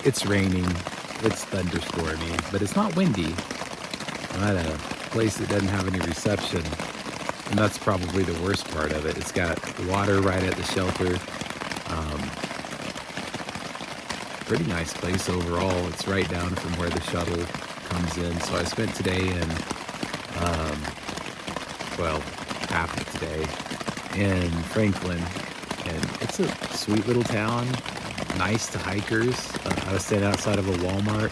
It's raining, it's thunderstormy, but it's not windy. I'm at a place that doesn't have any reception, and that's probably the worst part of it. It's got water right at the shelter. Pretty nice place overall. It's right down from where the shuttle comes in. So I spent today in, well, half of today in Franklin, and it's a sweet little town, nice to hikers. I was standing outside of a Walmart.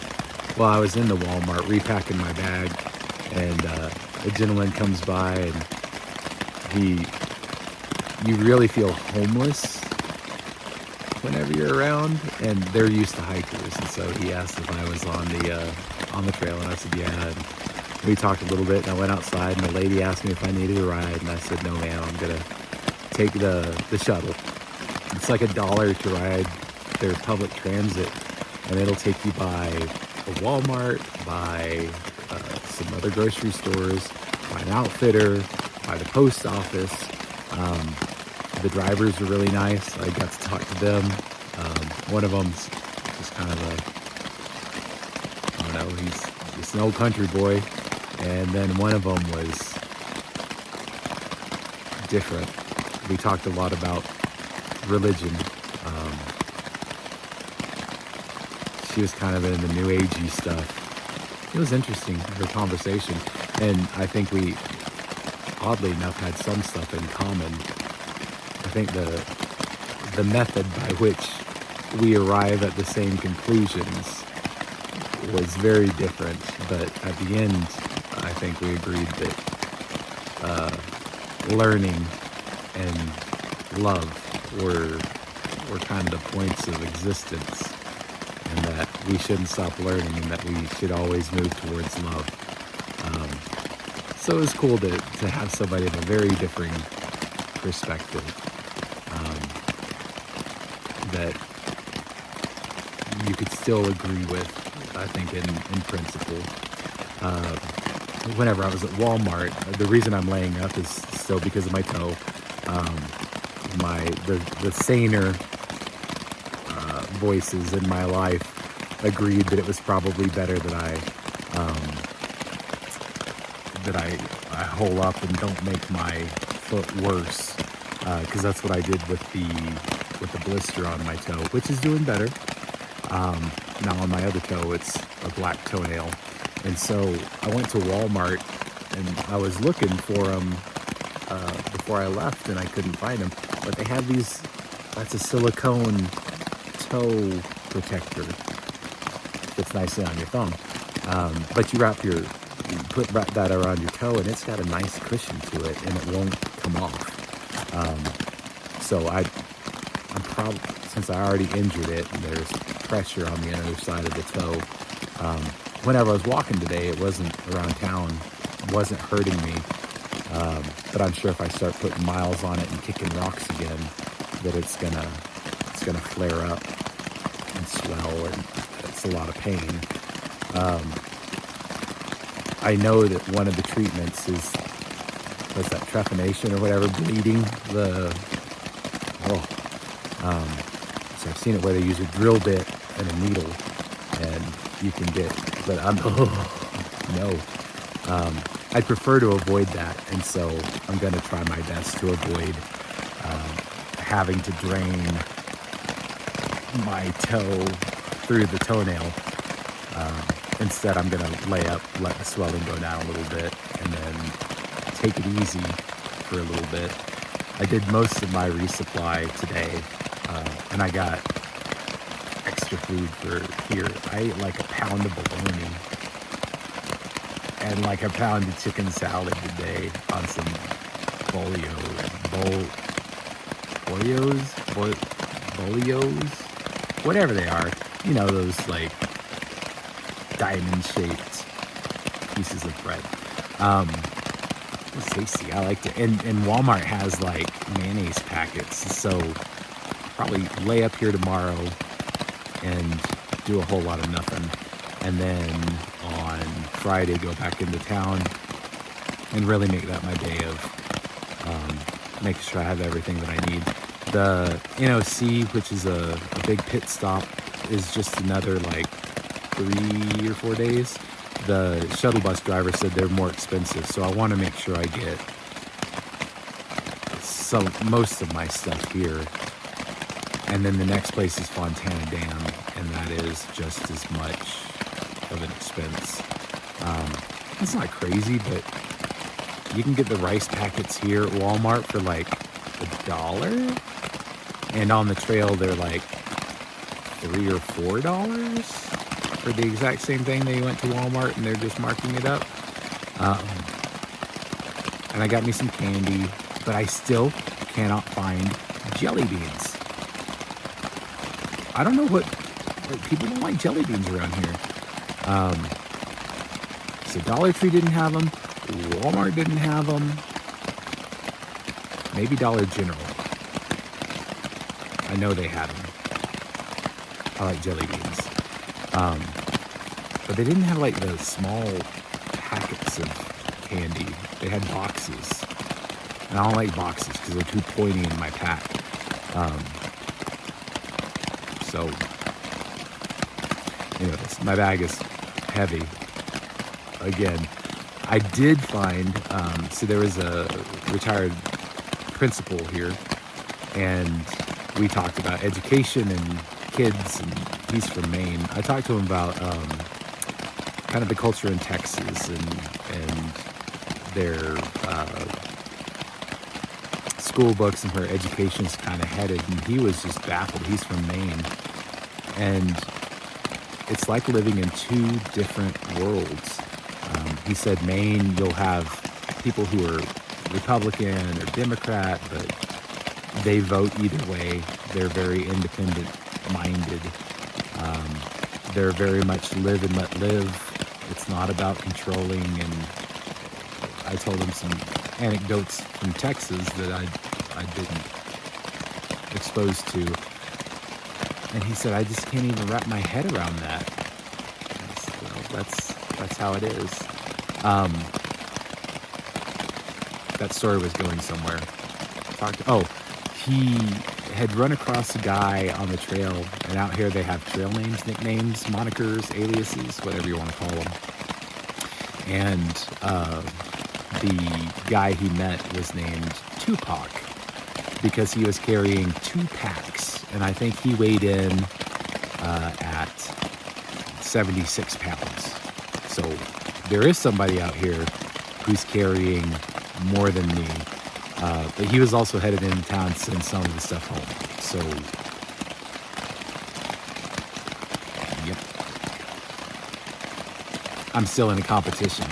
Well, I was in the Walmart repacking my bag, and a gentleman comes by, and you really feel homeless whenever you're around, and they're used to hikers. And so he asked if I was on the trail, and I said yeah. And we talked a little bit, and I went outside, and the lady asked me if I needed a ride, and I said no ma'am, I'm gonna take the shuttle. It's like $1 to ride their public transit, and it'll take you by a Walmart, by some other grocery stores, by an outfitter, by the post office. The drivers are really nice. I got to talk to them. One of them's just kind of I don't know, he's just an old country boy. And then one of them was different. We talked a lot about religion. She was kind of in the new agey stuff. It was interesting, her conversation. And I think we, oddly enough, had some stuff in common. I think the method by which we arrive at the same conclusions was very different, but at the end, I think we agreed that learning and love were kind of the points of existence, and that we shouldn't stop learning, and that we should always move towards love. So it was cool to have somebody in a very differing perspective. That you could still agree with, I think, in principle. Whenever I was at Walmart, the reason I'm laying up is still because of my toe. The saner voices in my life agreed that it was probably better that I hole up and don't make my foot worse, because that's what I did with the blister on my toe, which is doing better. Now on my other toe, it's a black toenail. And so I went to Walmart, and I was looking for them before I left, and I couldn't find them. But they have these, that's a silicone toe protector. Fits nicely on your thumb. But you put that around your toe, and it's got a nice cushion to it, and it won't come off. So I'm probably, since I already injured it, and there's pressure on the other side of the toe, whenever I was walking today, it wasn't around town, wasn't hurting me, but I'm sure if I start putting miles on it and kicking rocks again, that it's gonna flare up and swell, and it's a lot of pain. I know that one of the treatments is, what's that, trephination or whatever, bleeding, so I've seen it where they use a drill bit and a needle, and you can get, but I'd prefer to avoid that, and so I'm going to try my best to avoid having to drain my toe through the toenail. Instead, I'm going to lay up, let the swelling go down a little bit, and then take it easy for a little bit. I did most of my resupply today, and I got extra food for here. I ate like a pound of bologna and like a pound of chicken salad today on some bolios, whatever they are. You know, those like diamond-shaped pieces of bread. It's tasty. I liked it. And Walmart has like mayonnaise packets, so probably lay up here tomorrow and do a whole lot of nothing, and then on Friday go back into town and really make that my day of making sure I have everything that I need. The NOC, which is a big pit stop is just another like 3 or 4 days. The shuttle bus driver said they're more expensive, so I want to make sure I get most of my stuff here. And then the next place is Fontana Dam, and that is just as much of an expense. It's not crazy, but you can get the rice packets here at Walmart for like $1, and on the trail they're like $3 or $4 for the exact same thing. They went to Walmart and they're just marking it up. And I got me some candy, but I still cannot find jelly beans. I don't know what people don't like jelly beans around here. So Dollar Tree didn't have them. Walmart didn't have them. Maybe Dollar General. I know they had them. I like jelly beans. But they didn't have like the small packets of candy. They had boxes. And I don't like boxes because they're too pointy in my pack. So, anyways, my bag is heavy. Again, I did find, so there was a retired principal here, and we talked about education and kids, and he's from Maine. I talked to him about kind of the culture in Texas and their school books and where education's kind of headed, and he was just baffled. He's from Maine, and it's like living in two different worlds. He said Maine, you'll have people who are Republican or Democrat, but they vote either way. They're very independent minded. They're very much live and let live. It's not about controlling. And I told him some anecdotes from Texas that I didn't expose to. And he said, I just can't even wrap my head around that. I said, well, that's how it is. That story was going somewhere. He had run across a guy on the trail, and out here they have trail names, nicknames, monikers, aliases, whatever you want to call them. And the guy he met was named Tupac because he was carrying 2 packs, and I think he weighed in at 76 pounds. So there is somebody out here who's carrying more than me. But he was also headed into town to send some of the stuff home. So, yep. I'm still in a competition.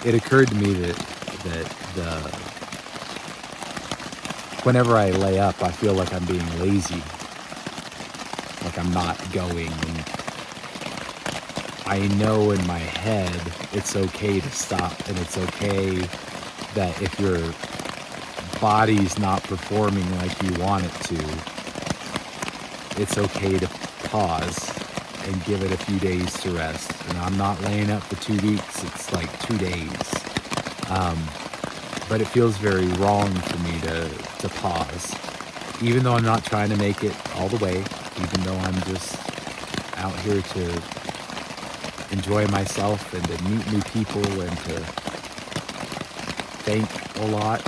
It occurred to me that whenever I lay up, I feel like I'm being lazy. Like I'm not going. And I know in my head it's okay to stop, and it's okay that if your body's not performing like you want it to, it's okay to pause and give it a few days to rest. And I'm not laying up for 2 weeks, it's like 2 days. But it feels very wrong for me to pause, even though I'm not trying to make it all the way, even though I'm just out here to enjoy myself and to meet new people and to think a lot.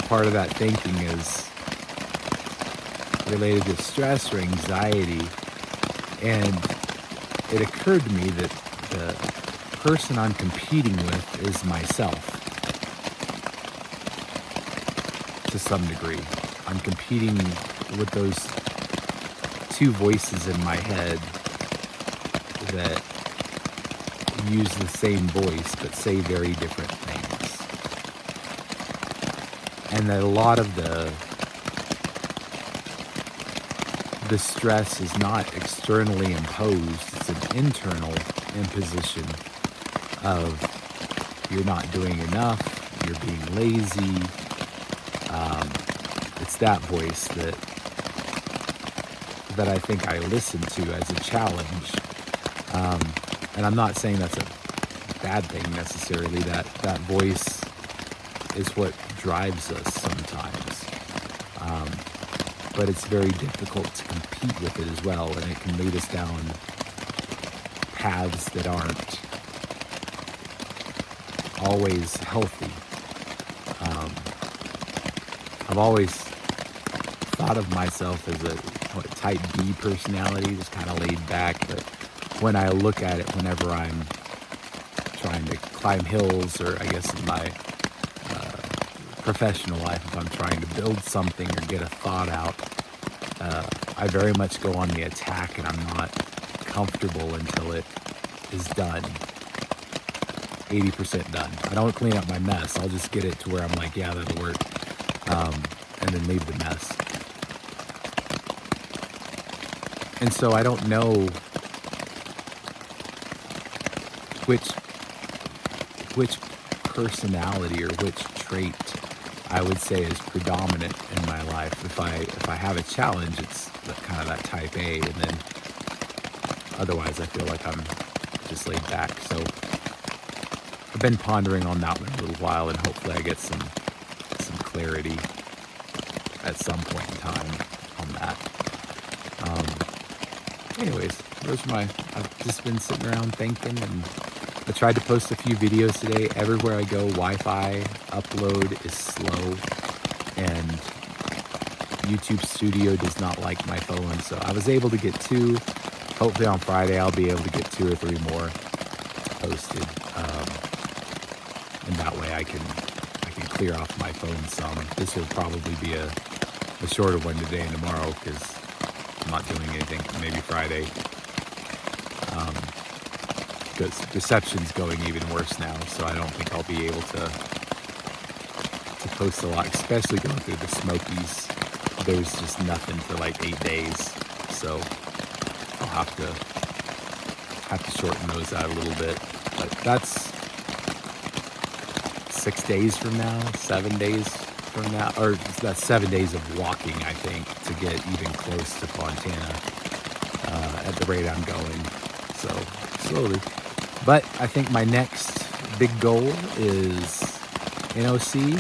Part of that thinking is related to stress or anxiety, and it occurred to me that the person I'm competing with is myself to some degree. I'm competing with those 2 voices in my head that use the same voice but say very different things. And that a lot of the stress is not externally imposed, it's an internal imposition of you're not doing enough, you're being lazy. It's that voice that I think I listen to as a challenge. And I'm not saying that's a bad thing necessarily. That voice is what drives us sometimes. but it's very difficult to compete with it as well, and it can lead us down paths that aren't always healthy. I've always thought of myself as a type B personality, just kind of laid back, but when I look at it, whenever I'm trying to climb hills, or I guess in my professional life, if I'm trying to build something or get a thought out, I very much go on the attack, and I'm not comfortable until it is done. 80% done. I don't clean up my mess. I'll just get it to where I'm like, yeah, that'll work, and then leave the mess. And so I don't know which personality or which trait I would say is predominant in my life. If I have a challenge, it's kind of that type A, and then otherwise I feel like I'm just laid back. So I've been pondering on that one a little while, and hopefully I get some clarity at some point in time on that. Anyways, those are I've just been sitting around thinking, and I tried to post a few videos today. Everywhere I go, Wi-Fi upload is slow, and YouTube Studio does not like my phone. So I was able to get 2. Hopefully on Friday I'll be able to get 2 or 3 more posted, and that way I can clear off my phone some. This will probably be a shorter one today and tomorrow, because I'm not doing anything. Maybe Friday. Because reception's going even worse now, so I don't think I'll be able to post a lot, especially going through the Smokies. There's just nothing for like 8 days, so I'll have to shorten those out a little bit. But that's 6 days from now, 7 days from now, or that's 7 days of walking, I think, to get even close to Fontana at the rate I'm going. So slowly. But I think my next big goal is NOC,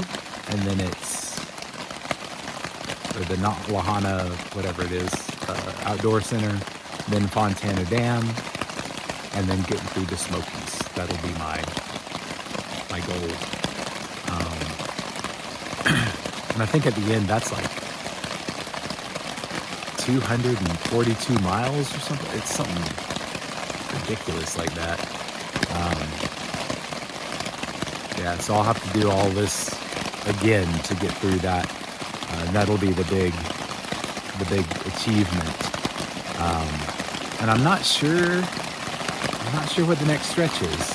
and then it's the Lahana, whatever it is, outdoor center, then Fontana Dam, and then getting through the Smokies. That'll be my goal. And I think at the end that's like 242 miles or something. It's something ridiculous like that. Yeah, so I'll have to do all this again to get through that. That'll be the big achievement. And I'm not sure what the next stretch is.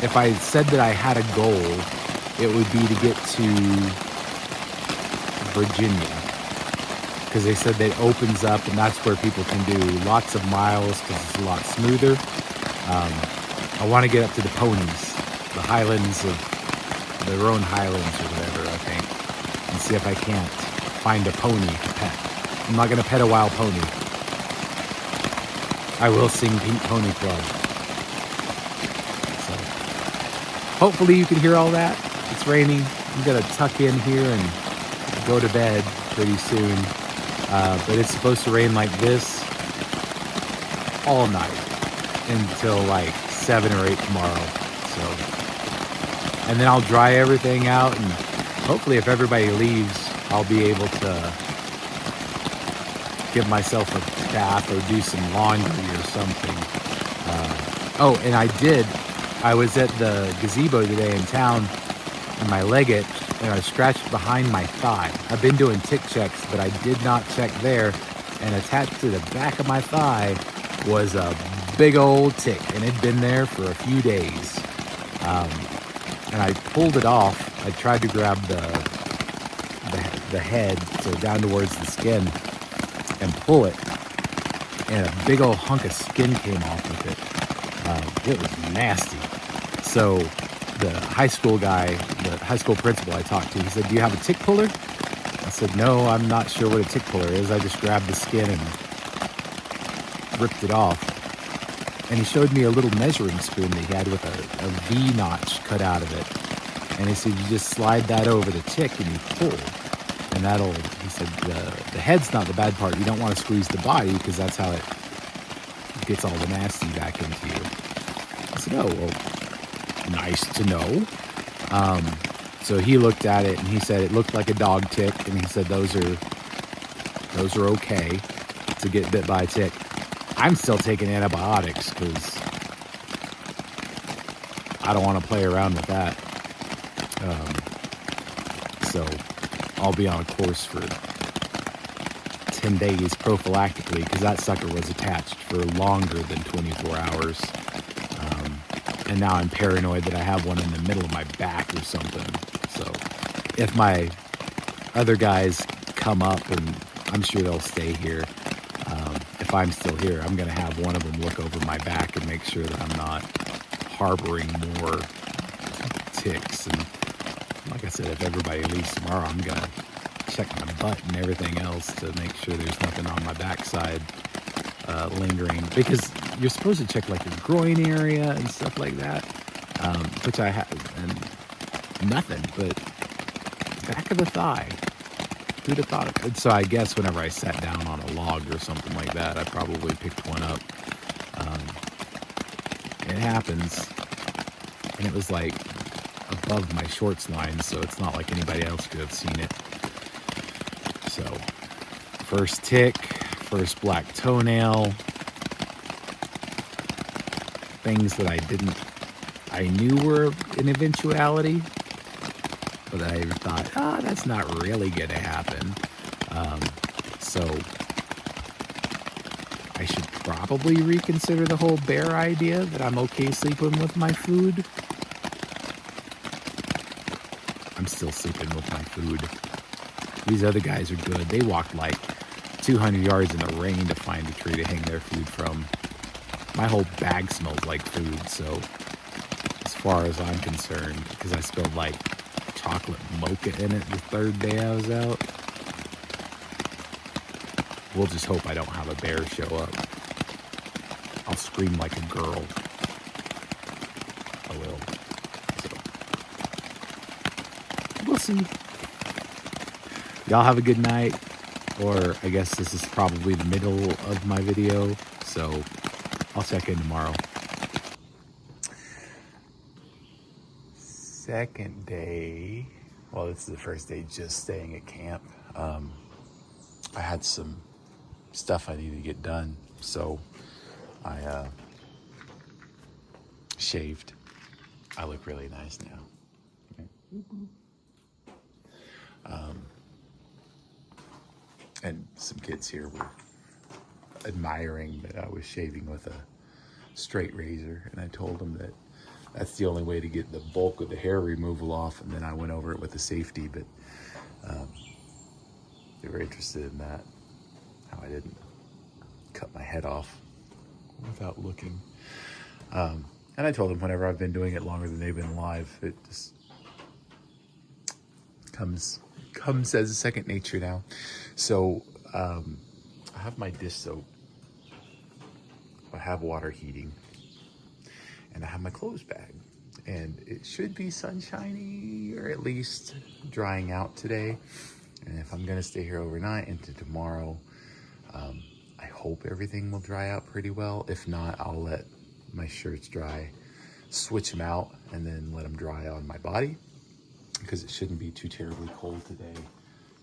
If I said that I had a goal, it would be to get to Virginia, because they said that opens up, and that's where people can do lots of miles because it's a lot smoother. I want to get up to the ponies, the highlands of the Roan Highlands or whatever, I think, and see if I can't find a pony to pet. I'm not going to pet a wild pony. I will sing Pink Pony Club. So hopefully you can hear all that. It's raining. I'm going to tuck in here and go to bed pretty soon. But it's supposed to rain like this all night until like 7 or 8 tomorrow. So, and then I'll dry everything out, and hopefully if everybody leaves, I'll be able to give myself a bath or do some laundry or something. Oh, and I was at the gazebo today in town, and my leg itched, and I scratched behind my thigh. I've been doing tick checks, but I did not check there, and attached to the back of my thigh was a big old tick, and it'd been there for a few days. And I pulled it off. I tried to grab the head, so down towards the skin, and pull it, and a big old hunk of skin came off with it. It was nasty. So the high school guy, the high school principal I talked to, he said, "Do you have a tick puller?" I said, "No, I'm not sure what a tick puller is. I just grabbed the skin and ripped it off." And he showed me a little measuring spoon that he had with a V-notch cut out of it. And he said, "You just slide that over the tick and you pull." And he said, the head's not the bad part. You don't want to squeeze the body because that's how it gets all the nasty back into you. I said, oh, well, nice to know. So he looked at it and he said it looked like a dog tick. And he said, those are okay to get bit by a tick. I'm still taking antibiotics because I don't want to play around with that. So I'll be on a course for 10 days prophylactically because that sucker was attached for longer than 24 hours. And now I'm paranoid that I have one in the middle of my back or something. So if my other guys come up, and I'm sure they'll stay here, if I'm still here, I'm going to have one of them look over my back and make sure that I'm not harboring more ticks. And like I said, if everybody leaves tomorrow, I'm going to check my butt and everything else to make sure there's nothing on my backside lingering, because you're supposed to check like your groin area and stuff like that, which I have, and nothing but back of the thigh. Who'd have thought of it? So I guess whenever I sat down on a log or something like that, I probably picked one up. It happens, and it was like above my shorts line, so it's not like anybody else could have seen it. So first tick, first black toenail, things that I knew were an eventuality, but I thought, that's not really going to happen. So I should probably reconsider the whole bear idea that I'm okay sleeping with my food. I'm still sleeping with my food. These other guys are good. They walked like 200 yards in the rain to find a tree to hang their food from. My whole bag smells like food, so as far as I'm concerned, because I spilled like chocolate mocha in it the third day I was out. We'll just hope I don't have a bear show up. I'll scream like a girl. I will. So, we'll see. Y'all have a good night. Or I guess this is probably the middle of my video, so I'll check in tomorrow. Second day. Well, this is the first day just staying at camp. I had some stuff I needed to get done, so I shaved. I look really nice now. And some kids here were admiring that I was shaving with a straight razor, and I told them that that's the only way to get the bulk of the hair removal off, and then I went over it with a safety, but they were interested in that, how I didn't cut my head off without looking. And I told them whenever I've been doing it longer than they've been alive, it just comes as a second nature now. So I have my dish soap, I have water heating, and I have my clothes bag, and it should be sunshiny or at least drying out today. And if I'm gonna stay here overnight into tomorrow, I hope everything will dry out pretty well. If not, I'll let my shirts dry, switch them out, and then let them dry on my body, because it shouldn't be too terribly cold today.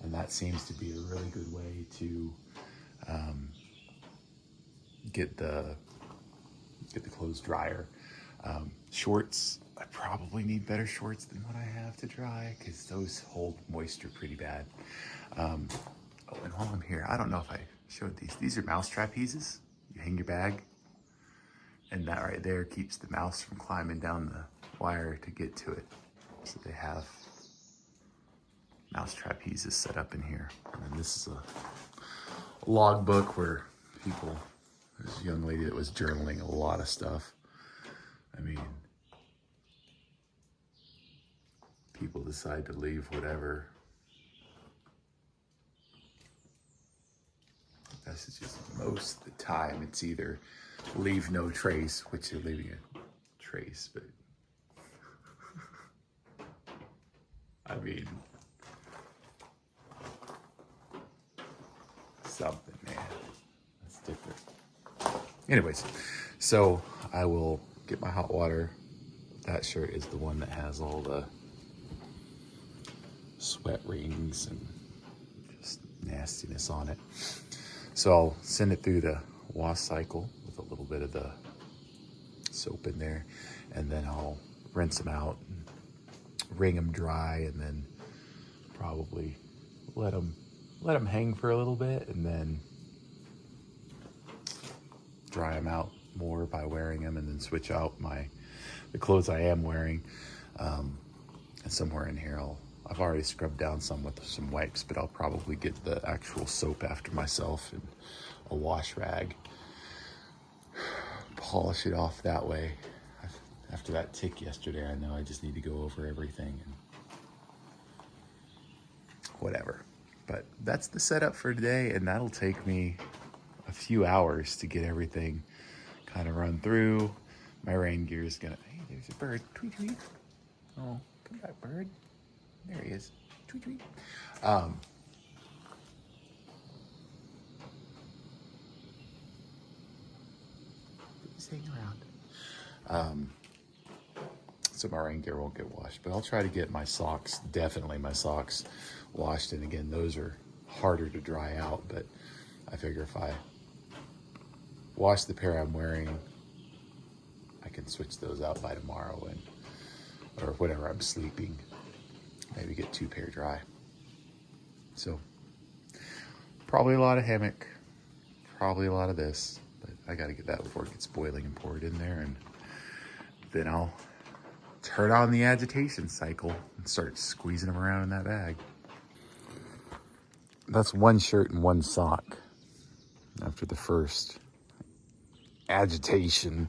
And that seems to be a really good way to get the clothes drier. Shorts, I probably need better shorts than what I have to dry, because those hold moisture pretty bad. Oh, and while I'm here, I don't know if I showed these. These are mouse trapezes. You hang your bag, and that right there keeps the mouse from climbing down the wire to get to it. So they have mouse trapezes set up in here. And then this is a log book where there's a young lady that was journaling a lot of stuff. I mean, people decide to leave whatever messages. Most of the time it's either leave no trace, which you're leaving a trace, but I mean, something, man. That's different. Anyways, so I will get my hot water. That shirt is the one that has all the sweat rings and just nastiness on it. So I'll send it through the wash cycle with a little bit of the soap in there, and then I'll rinse them out and wring them dry, and then probably let them hang for a little bit, and then dry them out more by wearing them, and then switch out the clothes I am wearing. And somewhere in here I've already scrubbed down some with some wipes, but I'll probably get the actual soap after myself and a wash rag, polish it off that way. After that tick yesterday, I know I just need to go over everything and whatever. But that's the setup for today, and that'll take me a few hours to get everything kind of run through. My rain gear is gonna, hey, there's a bird, tweet tweet. Oh, come back, bird. There he is, tweet tweet. He's hanging around. So my rain gear won't get washed, but I'll try to get my socks, definitely my socks, washed. And again, those are harder to dry out, but I figure if I wash the pair I'm wearing, I can switch those out by tomorrow, or whenever I'm sleeping, maybe get 2 pair dry. So probably a lot of hammock, probably a lot of this, but I got to get that before it gets boiling and pour it in there, and then I'll turn on the agitation cycle and start squeezing them around in that bag. That's one shirt and one sock after the first agitation.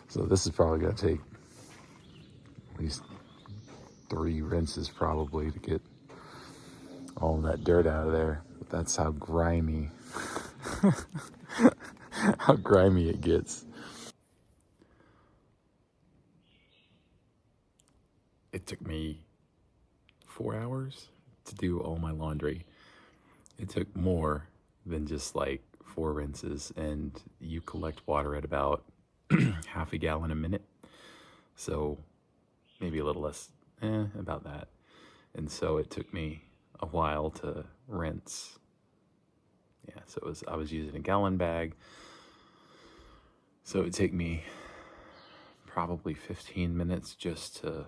So this is probably going to take at least 3 rinses probably to get all of that dirt out of there. But that's how grimy, how grimy it gets. It took me 4 hours to do all my laundry. It took more than just like 4 rinses, and you collect water at about half a gallon a minute. So maybe a little less, about that. And so it took me a while to rinse. Yeah, so I was using a gallon bag. So it would take me probably 15 minutes just to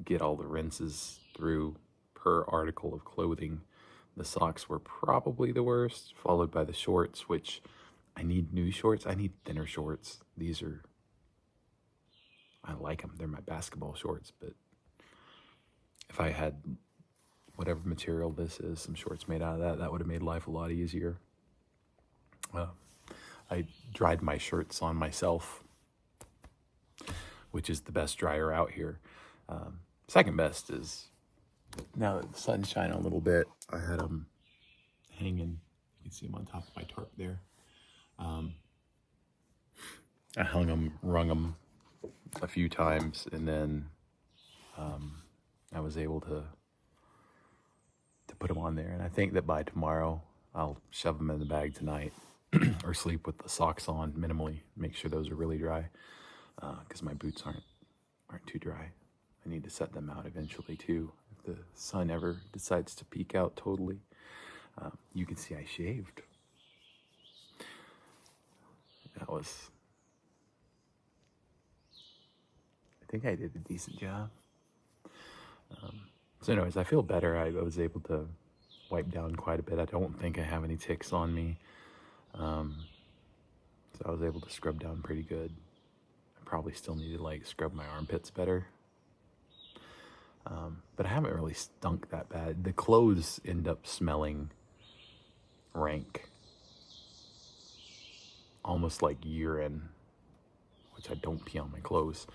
get all the rinses through per article of clothing. The socks were probably the worst, followed by the shorts, which I need new shorts. I need thinner shorts. I like them. They're my basketball shorts, but if I had whatever material this is, some shorts made out of that would have made life a lot easier. I dried my shirts on myself, which is the best dryer out here. Second best is, now that the sun's shining a little bit, I had them hanging. You can see them on top of my tarp there. I hung them, wrung them a few times, and then I was able to put them on there. And I think that by tomorrow, I'll shove them in the bag tonight or sleep with the socks on minimally, make sure those are really dry, because my boots aren't too dry. I need to set them out eventually too, if the sun ever decides to peek out totally. You can see I shaved. I think I did a decent job. So anyways, I feel better. I was able to wipe down quite a bit. I don't think I have any ticks on me. So I was able to scrub down pretty good. I probably still need to scrub my armpits better. But I haven't really stunk that bad. The clothes end up smelling rank, almost like urine, which I don't pee on my clothes.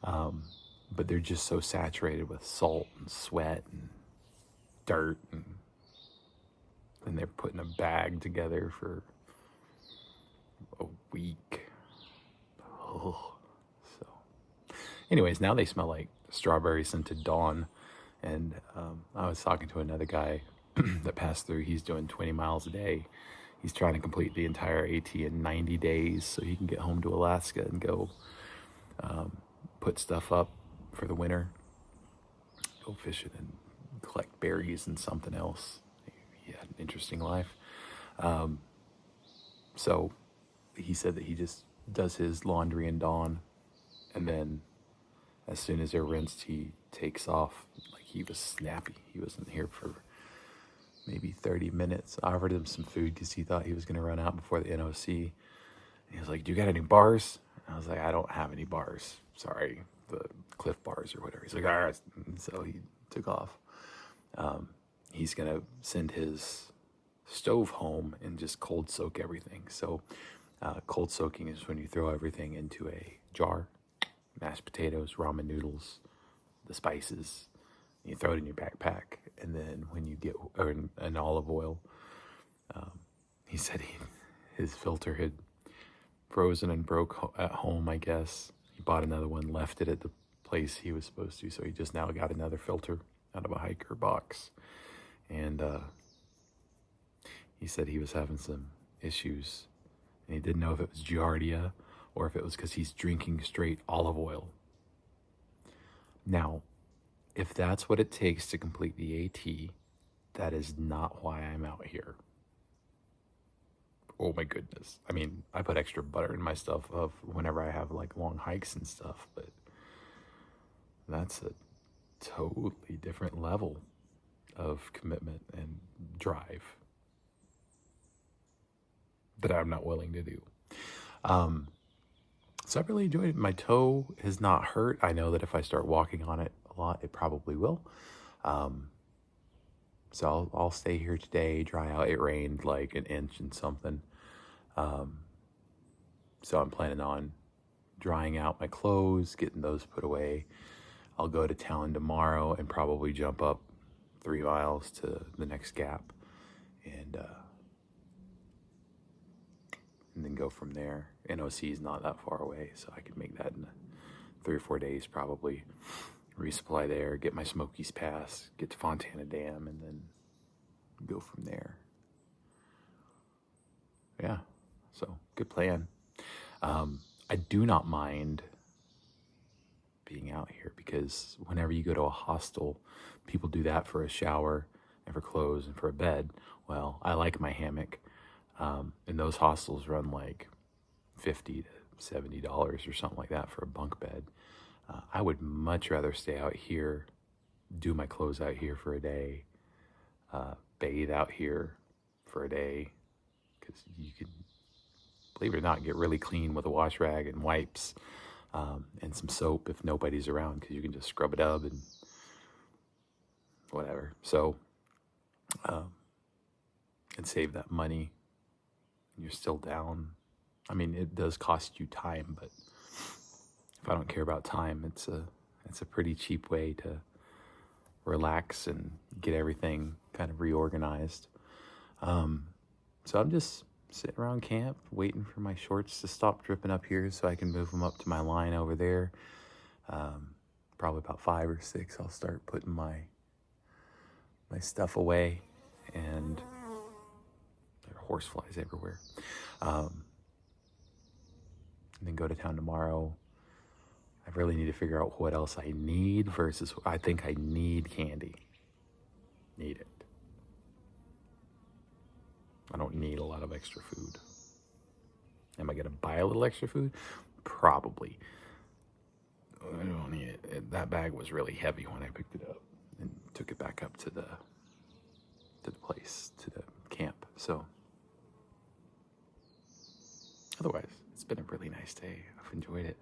But they're just so saturated with salt and sweat and dirt, and they're putting a bag together for a week. Oh. So anyways, now they smell like strawberry scented Dawn. And I was talking to another guy that pass through. He's doing 20 miles a day. He's trying to complete the entire AT in 90 days so he can get home to Alaska and go put stuff up for the winter, go fishing and collect berries and something else. He had an interesting life. So he said that he just does his laundry in dawn, and then as soon as they're rinsed, he takes off. Like, he was snappy. He wasn't here for maybe 30 minutes. I offered him some food because he thought he was going to run out before the NOC. He was like, "Do you got any bars?" I was like, "I don't have any bars. Sorry, the Cliff Bars or whatever." He's like, "All right." And so he took off. He's going to send his stove home and just cold soak everything. So cold soaking is when you throw everything into a jar, mashed potatoes, ramen noodles, the spices, and you throw it in your backpack. And then when you get an olive oil, he said his filter had frozen and broke at home, I guess. He bought another one, left it at the place he was supposed to, so he just now got another filter out of a hiker box. And he said he was having some issues, and he didn't know if it was giardia or if it was because he's drinking straight olive oil. Now, if that's what it takes to complete the AT, that is not why I'm out here. Oh my goodness. I mean, I put extra butter in my stuff of whenever I have like long hikes and stuff, but that's a totally different level of commitment and drive that I'm not willing to do. So I really enjoyed it. My toe has not hurt. I know that if I start walking on it a lot, it probably will. So I'll stay here today, dry out. It rained like an inch and something. So I'm planning on drying out my clothes, getting those put away. I'll go to town tomorrow and probably jump up 3 miles to the next gap and then go from there. NOC is not that far away, so I could make that in 3 or 4 days probably. Resupply there, get my Smokies pass, get to Fontana Dam, and then go from there. Yeah, so good plan. I do not mind being out here because whenever you go to a hostel, people do that for a shower and for clothes and for a bed. Well, I like my hammock, and those hostels run like $50 to $70 or something like that for a bunk bed. I would much rather stay out here, do my clothes out here for a day, bathe out here for a day, because you can, believe it or not, get really clean with a wash rag and wipes and some soap if nobody's around, because you can just scrub it up and whatever. So, and save that money. You're still down. I mean, it does cost you time, but if I don't care about time, it's a pretty cheap way to relax and get everything kind of reorganized. So I'm just sitting around camp waiting for my shorts to stop dripping up here so I can move them up to my line over there. Probably about 5 or 6, I'll start putting my stuff away, and there are horse flies everywhere. And then go to town tomorrow. I really need to figure out what else I need versus I think I need candy. Need it. I don't need a lot of extra food. Am I going to buy a little extra food? Probably. I don't need it. That bag was really heavy when I picked it up and took it back up to the place, to the camp. So otherwise, it's been a really nice day. I've enjoyed it.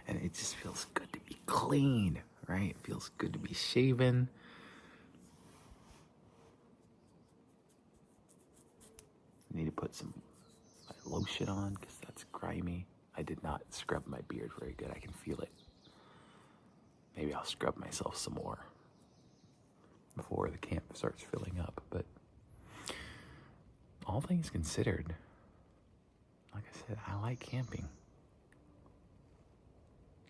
And it just feels good to be clean, right? It feels good to be shaven. I need to put some lotion on because that's grimy. I did not scrub my beard very good. I can feel it. Maybe I'll scrub myself some more before the camp starts filling up. But all things considered, like I said, I like camping.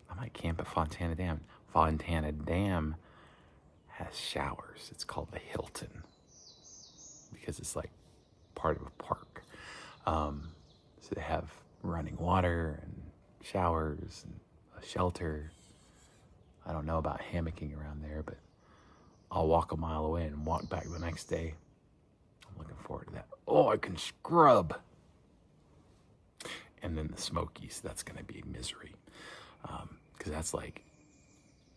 I might camp at Fontana Dam. Fontana Dam has showers. It's called the Hilton. because it's like part of a park. So they have running water and showers and a shelter. I don't know about hammocking around there, but I'll walk a mile away and walk back the next day. I'm looking forward to that. Oh, I can scrub. And then the Smokies, that's going to be misery. Because that's like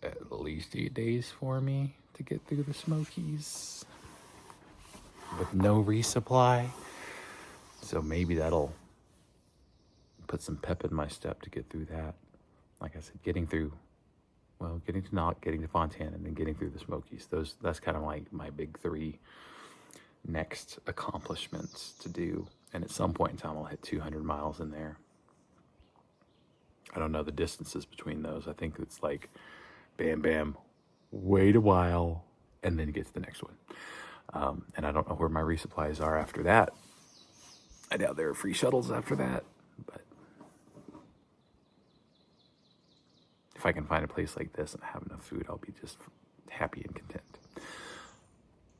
at least 8 days for me to get through the Smokies with no resupply. So maybe that'll put some pep in my step to get through that. Like I said, getting to Fontana and then getting through the Smokies. That's kind of like my big 3 next accomplishments to do. And at some point in time, I'll hit 200 miles in there. I don't know the distances between those. I think it's like bam, bam, wait a while, and then get to the next one. And I don't know where my resupplies are after that. I doubt there are free shuttles after that. But if I can find a place like this and have enough food, I'll be just happy and content.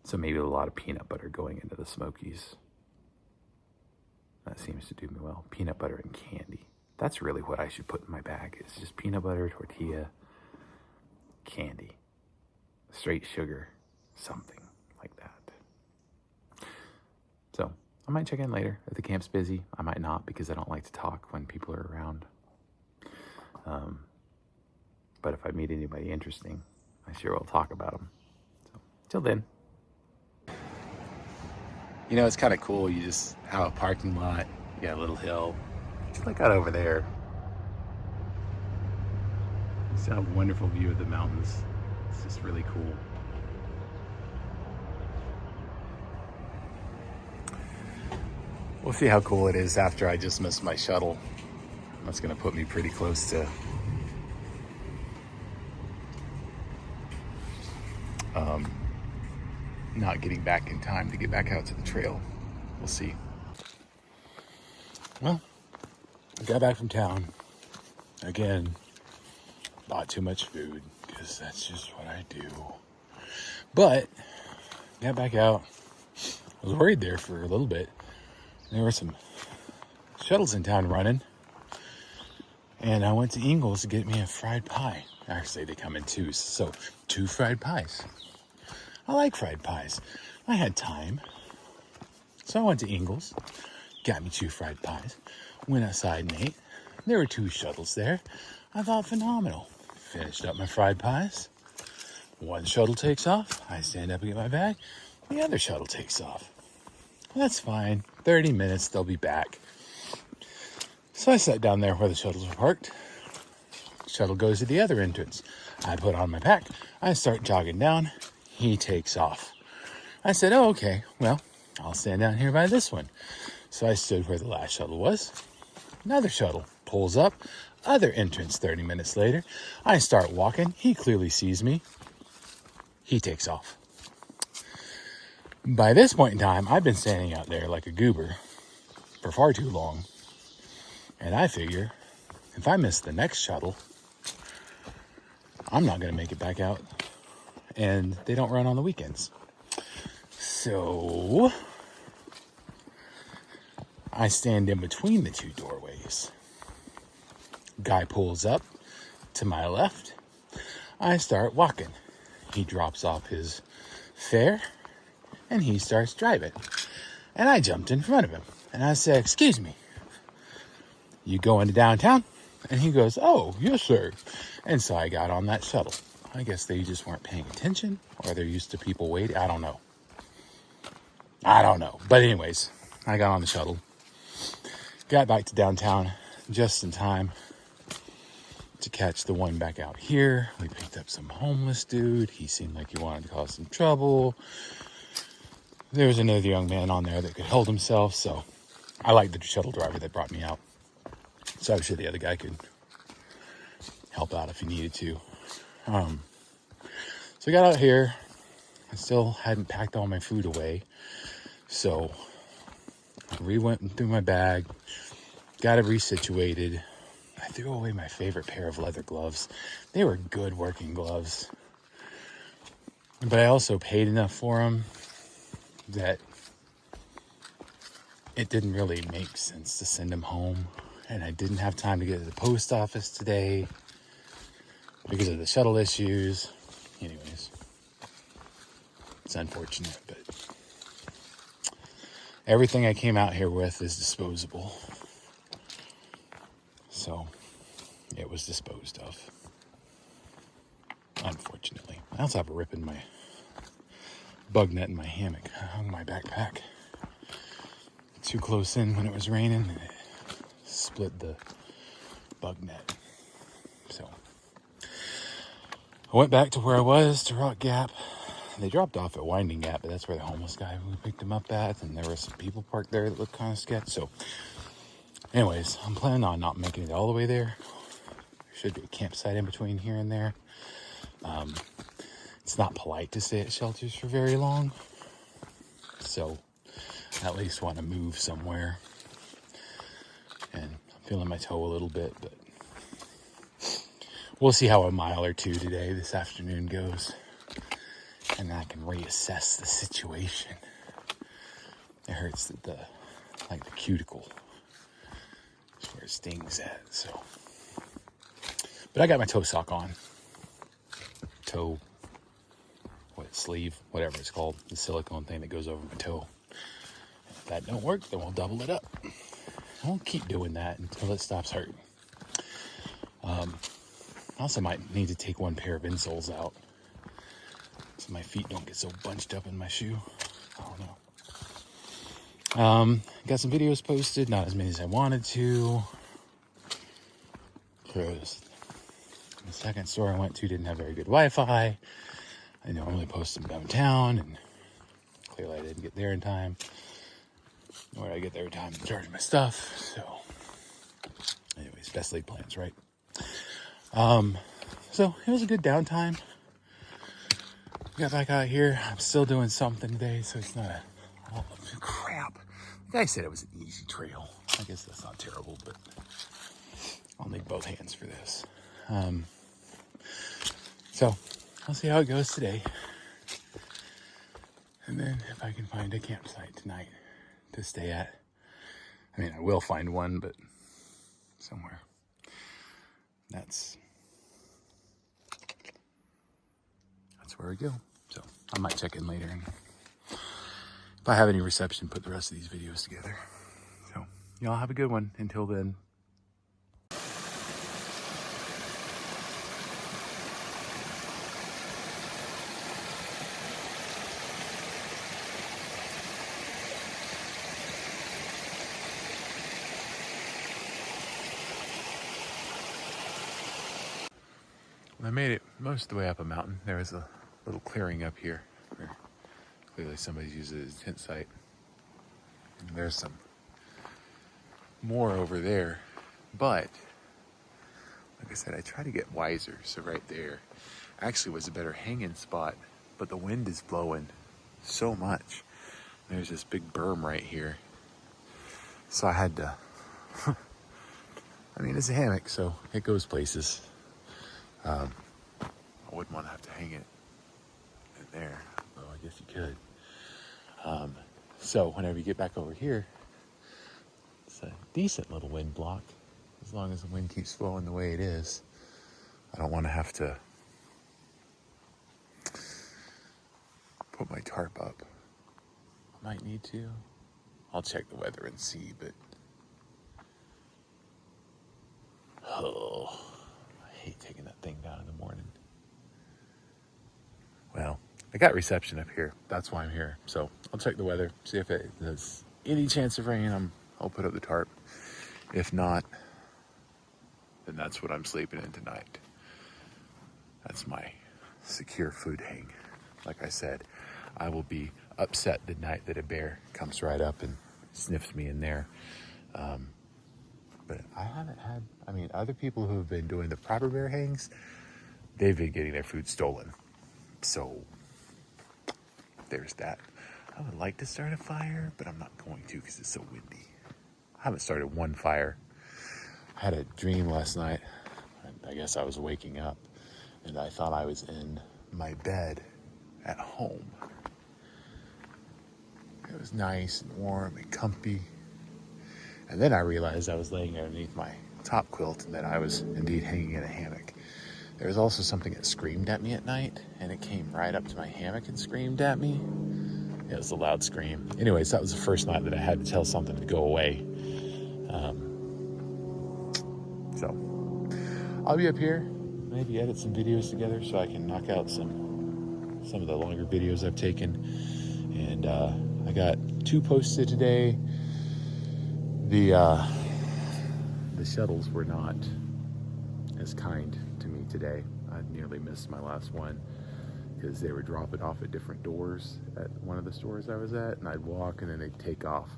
So maybe a lot of peanut butter going into the Smokies. That seems to do me well. Peanut butter and candy. That's really what I should put in my bag. It's just peanut butter, tortilla, candy, straight sugar, something like that. So I might check in later if the camp's busy. I might not because I don't like to talk when people are around. But if I meet anybody interesting, I sure will talk about them. So till then. You know, it's kind of cool. You just have a parking lot. You got a little hill. Just look out over there. Just have a wonderful view of the mountains. It's just really cool. We'll see how cool it is after I just missed my shuttle. That's going to put me pretty close to not getting back in time to get back out to the trail. We'll see. Well, I got back from town. Again, bought too much food because that's just what I do. But got back out. I was worried there for a little bit. There were some shuttles in town running. And I went to Ingles to get me a fried pie. Actually, they come in 2s. So 2 fried pies. I like fried pies. I had time. So I went to Ingles, got me 2 fried pies, went outside and ate. There were 2 shuttles there. I thought phenomenal. Finished up my fried pies. One shuttle takes off. I stand up and get my bag. The other shuttle takes off. Well, that's fine. 30 minutes, they'll be back. So I sat down there where the shuttles were parked. Shuttle goes to the other entrance. I put on my pack. I start jogging down. He takes off. I said, oh, okay, well, I'll stand down here by this one. So I stood where the last shuttle was. Another shuttle pulls up. Other entrance 30 minutes later. I start walking. He clearly sees me. He takes off. By this point in time, I've been standing out there like a goober for far too long. And I figure if I miss the next shuttle, I'm not going to make it back out. And they don't run on the weekends. So I stand in between the 2 doorways. Guy pulls up to my left. I start walking. He drops off his fare and he starts driving. And I jumped in front of him and I said, excuse me, you going to downtown? And he goes, oh, yes, sir. And so I got on that shuttle. I guess they just weren't paying attention or they're used to people waiting. I don't know. But anyways, I got on the shuttle. Got back to downtown just in time to catch the one back out here. We picked up some homeless dude. He seemed like he wanted to cause some trouble. There was another young man on there that could hold himself. So I liked the shuttle driver that brought me out. So I'm sure the other guy could help out if he needed to. So I got out here. I still hadn't packed all my food away. So I went through my bag, got it resituated. I threw away my favorite pair of leather gloves. They were good working gloves. But I also paid enough for them that it didn't really make sense to send him home. And I didn't have time to get to the post office today because of the shuttle issues. Anyways, it's unfortunate, but everything I came out here with is disposable. So it was disposed of, unfortunately. I also have a rip in my bug net in my hammock. I hung my backpack too close in when it was raining, and it split the bug net. So I went back to where I was, to Rock Gap. They dropped off at Winding Gap, but that's where the homeless guy we picked him up at, and there were some people parked there that looked kind of sketch. So anyways, I'm planning on not making it all the way there. There should be a campsite in between here and there. It's not polite to stay at shelters for very long, so I at least want to move somewhere. And I'm feeling my toe a little bit, but we'll see how a mile or two today, this afternoon goes, and then I can reassess the situation. It hurts at the cuticle. That's where it stings at, so. But I got my toe sock on. Sleeve, whatever it's called, the silicone thing that goes over my toe. And if that don't work, then we'll double it up. I won't keep doing that until it stops hurting. I also might need to take one pair of insoles out so my feet don't get so bunched up in my shoe. I don't know. Got some videos posted, not as many as I wanted to, because the second store I went to didn't have very good Wi-Fi. I normally post them downtown, and clearly I didn't get there in time. Nor did I get there in time to charge my stuff. So, anyways, best laid plans, right? So it was a good downtime. Got back out here. I'm still doing something today, so it's not crap. The guy said it was an easy trail. I guess that's not terrible, but I'll need both hands for this. So I'll see how it goes today. And then if I can find a campsite tonight to stay at. I mean, I will find one, but somewhere. That's where we go. So I might check in later, and if I have any reception, put the rest of these videos together. So y'all have a good one. Until then. I made it most of the way up a mountain. There was a little clearing up here where clearly somebody's used it as a tent site. And there's some more over there. But, like I said, I try to get wiser. So right there actually was a better hanging spot, but the wind is blowing so much. There's this big berm right here. So I had to, I mean, it's a hammock, so it goes places. I wouldn't want to have to hang it in there, though I guess you could. So whenever you get back over here, it's a decent little wind block, as long as the wind keeps flowing the way it is. I don't want to have to put my tarp up. I might need to. I'll check the weather and see, but oh, I hate taking that thing down in the morning. Well, I got reception up here. That's why I'm here. So I'll check the weather, see if there's any chance of rain. I'll put up the tarp. If not, then that's what I'm sleeping in tonight. That's my secure food hang. Like I said, I will be upset the night that a bear comes right up and sniffs me in there. But I haven't had, I mean, other people who have been doing the proper bear hangs, they've been getting their food stolen. So there's that. I would like to start a fire, but I'm not going to because it's so windy. I haven't started one fire. I had a dream last night. I guess I was waking up and I thought I was in my bed at home. It was nice and warm and comfy. And then I realized I was laying underneath my top quilt and that I was indeed hanging in a hammock. There was also something that screamed at me at night, and it came right up to my hammock and screamed at me. It was a loud scream. Anyways, that was the first night that I had to tell something to go away. So I'll be up here, maybe edit some videos together so I can knock out some of the longer videos I've taken. And I got 2 posted today. The shuttles were not as kind to me today. I nearly missed my last one because they were dropping off at different doors at one of the stores I was at, and I'd walk and then they'd take off.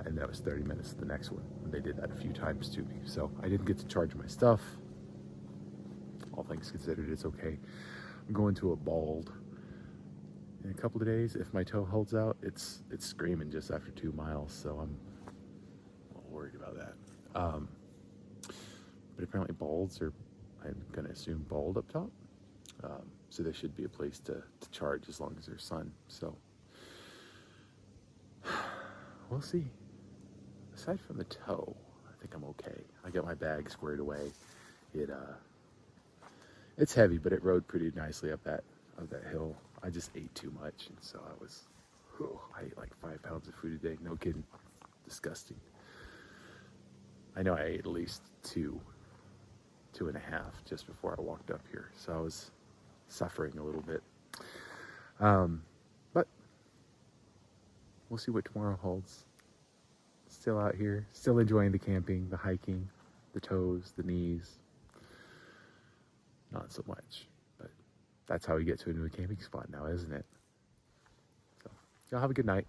And that was 30 minutes to the next one. And they did that a few times to me. So I didn't get to charge my stuff. All things considered, it's okay. I'm going to a bald in a couple of days. If my toe holds out, it's screaming just after 2 miles. So I'm a little worried about that. But apparently balds are, I'm going to assume, bald up top. So there should be a place to charge as long as there's sun. So we'll see. Aside from the toe, I think I'm okay. I got my bag squared away. It's heavy, but it rode pretty nicely up that hill. I just ate too much, and so I ate like 5 pounds of food a day. No kidding. Disgusting. I know I ate at least 2.5 just before I walked up here, so I was suffering a little bit. But we'll see what tomorrow holds. Still out here, still enjoying the camping, the hiking, the toes, the knees. Not so much, but that's how we get to a new camping spot now, isn't it? So, y'all have a good night.